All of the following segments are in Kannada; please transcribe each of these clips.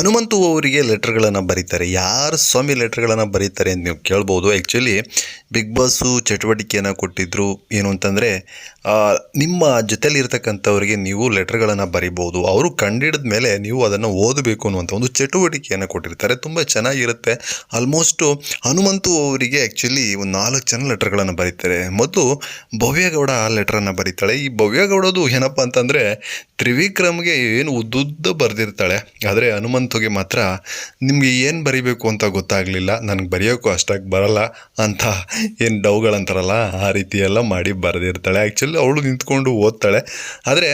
ಹನುಮಂತು ಅವರಿಗೆ ಲೆಟರ್ಗಳನ್ನು ಬರೀತಾರೆ. ಯಾರು ಸ್ವಾಮಿ ಲೆಟರ್ಗಳನ್ನು ಬರೀತಾರೆ ಅಂತ ನೀವು ಕೇಳ್ಬೋದು. ಆ್ಯಕ್ಚುಲಿ ಬಿಗ್ ಬಾಸು ಚಟುವಟಿಕೆಯನ್ನು ಕೊಟ್ಟಿದ್ದರು. ಏನು ಅಂತಂದರೆ, ನಿಮ್ಮ ಜೊತೆಲಿರ್ತಕ್ಕಂಥವ್ರಿಗೆ ನೀವು ಲೆಟರ್ಗಳನ್ನು ಬರಿಬೋದು. ಅವರು ಕಂಡಿಡಿದ ಮೇಲೆ ನೀವು ಅದನ್ನು ಓದಬೇಕು ಅನ್ನುವಂಥ ಒಂದು ಚಟುವಟಿಕೆಯನ್ನು ಕೊಟ್ಟಿರ್ತಾರೆ. ತುಂಬ ಚೆನ್ನಾಗಿರುತ್ತೆ. ಆಲ್ಮೋಸ್ಟು ಹನುಮಂತು ಅವರಿಗೆ ಆ್ಯಕ್ಚುಲಿ ಒಂದು 4 ಜನ ಲೆಟರ್ಗಳನ್ನು ಬರೀತಾರೆ. ಮೊದಲು ಭವ್ಯಗೌಡ ಲೆಟ್ರನ್ನು ಬರೀತಾಳೆ. ಈ ಭವ್ಯಗೌಡದು ಏನಪ್ಪ ಅಂತಂದರೆ, ತ್ರಿವಿಕ್ರಮ್ಗೆ ಏನು ಉದ್ದುದ್ದ ಬರೆದಿರ್ತಾಳೆ. ಆದರೆ ಹನುಮಂತುಗೆ ಮಾತ್ರ ನಿಮಗೆ ಏನು ಬರೀಬೇಕು ಅಂತ ಗೊತ್ತಾಗಲಿಲ್ಲ, ನನಗೆ ಬರೆಯೋಕ್ಕೂ ಅಷ್ಟಾಗಿ ಬರಲ್ಲ ಅಂತ ಏನು ಡೌಗಳಂತಾರಲ್ಲ ಆ ರೀತಿ ಎಲ್ಲ ಮಾಡಿ ಬರೆದಿರ್ತಾಳೆ. ಆ್ಯಕ್ಚುಲಿ ಅವಳು ನಿಂತ್ಕೊಂಡು ಓದ್ತಾಳೆ. ಆದರೆ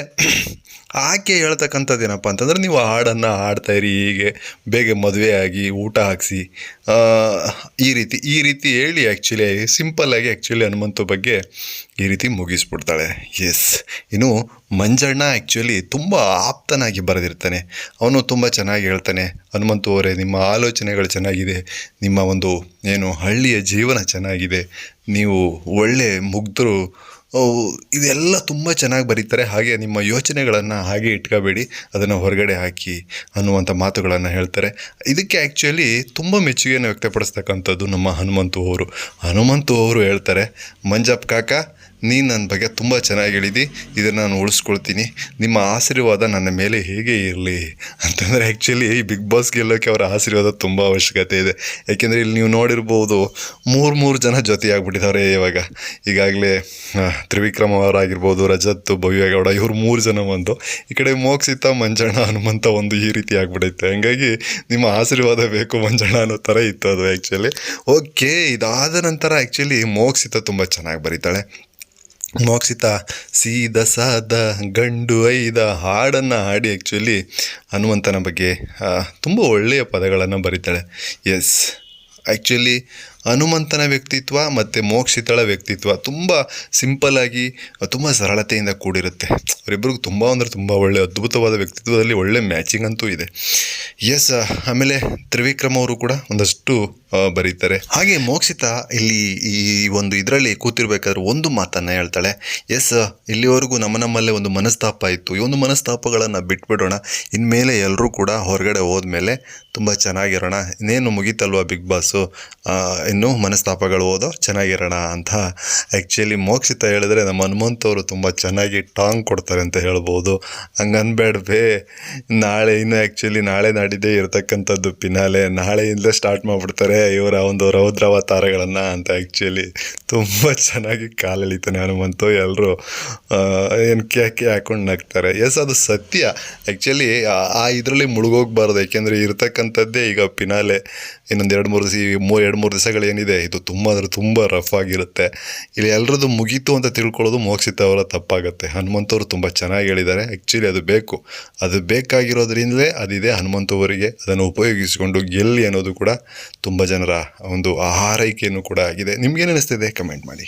ಆಕೆ ಹೇಳ್ತಕ್ಕಂಥದ್ದು ಏನಪ್ಪ ಅಂತಂದರೆ, ನೀವು ಹಾಡನ್ನು ಹಾಡ್ತಾಯಿರಿ, ಹೀಗೆ ಬೇಗ ಮದುವೆ ಆಗಿ ಊಟ ಹಾಕಿಸಿ, ಈ ರೀತಿ ಹೇಳಿ ಆ್ಯಕ್ಚುಲಿ ಸಿಂಪಲ್ಲಾಗಿ ಆ್ಯಕ್ಚುಲಿ ಹನುಮಂತು ಬಗ್ಗೆ ಈ ರೀತಿ ಮುಗಿಸ್ಬಿಡ್ತಾಳೆ. ಎಸ್, ಇನ್ನು ಮಂಜಣ್ಣ ಆ್ಯಕ್ಚುಲಿ ತುಂಬ ಆಪ್ತನಾಗಿ ಬರೆದಿರ್ತಾನೆ. ಅವನು ತುಂಬ ಚೆನ್ನಾಗಿ ಹೇಳ್ತಾನೆ, ಹನುಮಂತು ಅವರೇ, ನಿಮ್ಮ ಆಲೋಚನೆಗಳು ಚೆನ್ನಾಗಿದೆ, ನಿಮ್ಮ ಒಂದು ಏನು ಹಳ್ಳಿಯ ಜೀವನ ಚೆನ್ನಾಗಿದೆ, ನೀವು ಒಳ್ಳೆ ಮುಗ್ಧರು, ಇದೆಲ್ಲ ತುಂಬ ಚೆನ್ನಾಗಿ ಬರೀತಾರೆ. ಹಾಗೆ ನಿಮ್ಮ ಯೋಚನೆಗಳನ್ನು ಹಾಗೆ ಇಟ್ಕೋಬೇಡಿ, ಅದನ್ನು ಹೊರಗಡೆ ಹಾಕಿ ಅನ್ನುವಂಥ ಮಾತುಗಳನ್ನು ಹೇಳ್ತಾರೆ. ಇದಕ್ಕೆ ಆ್ಯಕ್ಚುಲಿ ತುಂಬ ಮೆಚ್ಚುಗೆಯನ್ನು ವ್ಯಕ್ತಪಡಿಸ್ತಕ್ಕಂಥದ್ದು ನಮ್ಮ ಹನುಮಂತು ಅವರು ಹೇಳ್ತಾರೆ, ಮಂಜಪ್ಪ ಕಾಕ, ನೀನು ನನ್ನ ಬಗ್ಗೆ ತುಂಬ ಚೆನ್ನಾಗಿ ಹೇಳಿದಿ, ಇದನ್ನು ನಾನು ಉಳಿಸ್ಕೊಳ್ತೀನಿ, ನಿಮ್ಮ ಆಶೀರ್ವಾದ ನನ್ನ ಮೇಲೆ ಹೇಗೆ ಇರಲಿ ಅಂತಂದರೆ, ಆ್ಯಕ್ಚುಲಿ ಈ ಬಿಗ್ ಬಾಸ್ ಗೆಲ್ಲೋಕ್ಕೆ ಅವರ ಆಶೀರ್ವಾದ ತುಂಬ ಅವಶ್ಯಕತೆ ಇದೆ. ಯಾಕೆಂದರೆ ಇಲ್ಲಿ ನೀವು ನೋಡಿರ್ಬೋದು, ಮೂರು ಜನ ಜೊತೆಯಾಗ್ಬಿಟ್ಟಿದ್ದಾರೆ ಇವಾಗ. ಈಗಾಗಲೇ ತ್ರಿವಿಕ್ರಮ್ ಅವರಾಗಿರ್ಬೋದು, ರಜತ್, ಭವ್ಯಗೌಡ, ಇವರು 3 ಜನ ಒಂದು, ಈ ಕಡೆ ಮೋಕ್ಷಿತ, ಮಂಜಣ್ಣ, ಹನುಮಂತ ಒಂದು, ಈ ರೀತಿ ಆಗ್ಬಿಟ್ಟೈತೆ. ಹಂಗಾಗಿ ನಿಮ್ಮ ಆಶೀರ್ವಾದ ಬೇಕು ಮಂಜಣ್ಣ ಅನ್ನೋ ಥರ ಇತ್ತು ಅದು ಆ್ಯಕ್ಚುಲಿ. ಓಕೆ, ಇದಾದ ನಂತರ ಆ್ಯಕ್ಚುಲಿ ಮೋಕ್ಷಿತ ತುಂಬ ಚೆನ್ನಾಗಿ ಬರೀತಾಳೆ. ಮೋಕ್ಷಿತ ಸೀದ ಸಾದ ಗಂಡು ಐದ ಹಾಡನ್ನು ಹಾಡಿ ಆ್ಯಕ್ಚುಲಿ ಹನುಮಂತನ ಬಗ್ಗೆ ತುಂಬ ಒಳ್ಳೆಯ ಪದಗಳನ್ನು ಬರೀತಾಳೆ. ಎಸ್, ಆ್ಯಕ್ಚುಲಿ ಹನುಮಂತನ ವ್ಯಕ್ತಿತ್ವ ಮತ್ತು ಮೋಕ್ಷಿತಳ ವ್ಯಕ್ತಿತ್ವ ತುಂಬ ಸಿಂಪಲ್ಲಾಗಿ, ತುಂಬ ಸರಳತೆಯಿಂದ ಕೂಡಿರುತ್ತೆ. ಅವರಿಬ್ಬರಿಗೂ ತುಂಬ ಒಳ್ಳೆಯ ಅದ್ಭುತವಾದ ವ್ಯಕ್ತಿತ್ವದಲ್ಲಿ ಒಳ್ಳೆ ಮ್ಯಾಚಿಂಗ್ ಅಂತೂ ಇದೆ. ಎಸ್, ಆಮೇಲೆ ತ್ರಿವಿಕ್ರಮ್ ಅವರು ಕೂಡ ಒಂದಷ್ಟು ಬರೀತಾರೆ. ಹಾಗೆ ಮೋಕ್ಷಿತ ಇಲ್ಲಿ ಈ ಒಂದು ಇದರಲ್ಲಿ ಕೂತಿರ್ಬೇಕಾದ್ರೆ ಒಂದು ಮಾತನ್ನು ಹೇಳ್ತಾಳೆ. ಎಸ್, ಇಲ್ಲಿವರೆಗೂ ನಮ್ಮಲ್ಲೇ ಒಂದು ಮನಸ್ತಾಪ ಇತ್ತು, ಈ ಒಂದು ಮನಸ್ತಾಪಗಳನ್ನು ಬಿಟ್ಬಿಡೋಣ, ಇನ್ಮೇಲೆ ಎಲ್ಲರೂ ಕೂಡ ಹೊರಗಡೆ ಹೋದ್ಮೇಲೆ ತುಂಬ ಚೆನ್ನಾಗಿರೋಣ, ಇನ್ನೇನು ಮುಗೀತಲ್ವ ಬಿಗ್ ಬಾಸು, ಇನ್ನೂ ಮನಸ್ತಾಪಗಳು ಹೋದೋ ಚೆನ್ನಾಗಿರೋಣ ಅಂತ ಆ್ಯಕ್ಚುಲಿ ಮೋಕ್ಷಿತ ಹೇಳಿದ್ರೆ ನಮ್ಮ ಹನುಮಂತವರು ತುಂಬ ಚೆನ್ನಾಗಿ ಟಾಂಗ್ ಕೊಡ್ತಾರೆ ಅಂತ ಹೇಳ್ಬೋದು. ಹಂಗೆ ಅನ್ಬೇಡ್ಬೇ, ಆ್ಯಕ್ಚುಲಿ ನಾಳೆ ನಾಡಿದ್ದೇ ಇರತಕ್ಕಂಥದ್ದು ಫಿನಾಲೆ, ನಾಳೆಯಿಂದಲೇ ಸ್ಟಾರ್ಟ್ ಮಾಡಿಬಿಡ್ತಾರೆ ಇವರ ಒಂದು ರೌದ್ರಾವತಾರಗಳನ್ನು ಅಂತ ಆ್ಯಕ್ಚುಲಿ ತುಂಬ ಚೆನ್ನಾಗಿ ಕಾಲೆಳಿತಾನೆ ಹನುಮಂತು. ಎಲ್ಲರೂ ಏನು ಕೇಕೆ ಹಾಕೊಂಡು ನಗ್ತಾರೆ. ಎಸ್, ಅದು ಸತ್ಯ. ಆ್ಯಕ್ಚುಲಿ ಆ ಇದರಲ್ಲಿ ಮುಳುಗೋಗ್ಬಾರ್ದು, ಯಾಕೆಂದರೆ ಇರತಕ್ಕಂಥದ್ದೇ ಈಗ ಫಿನಾಲೆ. ಇನ್ನೊಂದು 2-3 ದಿವಸಗಳೇನಿದೆ, ಇದು ತುಂಬ ರಫ್ ಆಗಿರುತ್ತೆ. ಇಲ್ಲಿ ಎಲ್ಲರದ್ದು ಮುಗೀತು ಅಂತ ತಿಳ್ಕೊಳ್ಳೋದು ಮೋಕ್ಷಿತ ಅವರ ತಪ್ಪಾಗುತ್ತೆ. ಹನುಮಂತವರು ತುಂಬ ಚೆನ್ನಾಗಿ ಹೇಳಿದ್ದಾರೆ. ಆ್ಯಕ್ಚುಲಿ ಅದು ಬೇಕಾಗಿರೋದ್ರಿಂದಲೇ ಅದಿದೆ ಹನುಮಂತವರಿಗೆ. ಅದನ್ನು ಉಪಯೋಗಿಸಿಕೊಂಡು ಗೆಲ್ಲಿ ಅನ್ನೋದು ಕೂಡ ತುಂಬ ಜನರ ಒಂದು ಹಾರೈಕೆಯನ್ನು ಕೂಡ ಆಗಿದೆ. ನಿಮ್ಗೇನು ಅನಿಸ್ತಿದೆ ಕಮೆಂಟ್ ಮಾಡಿ.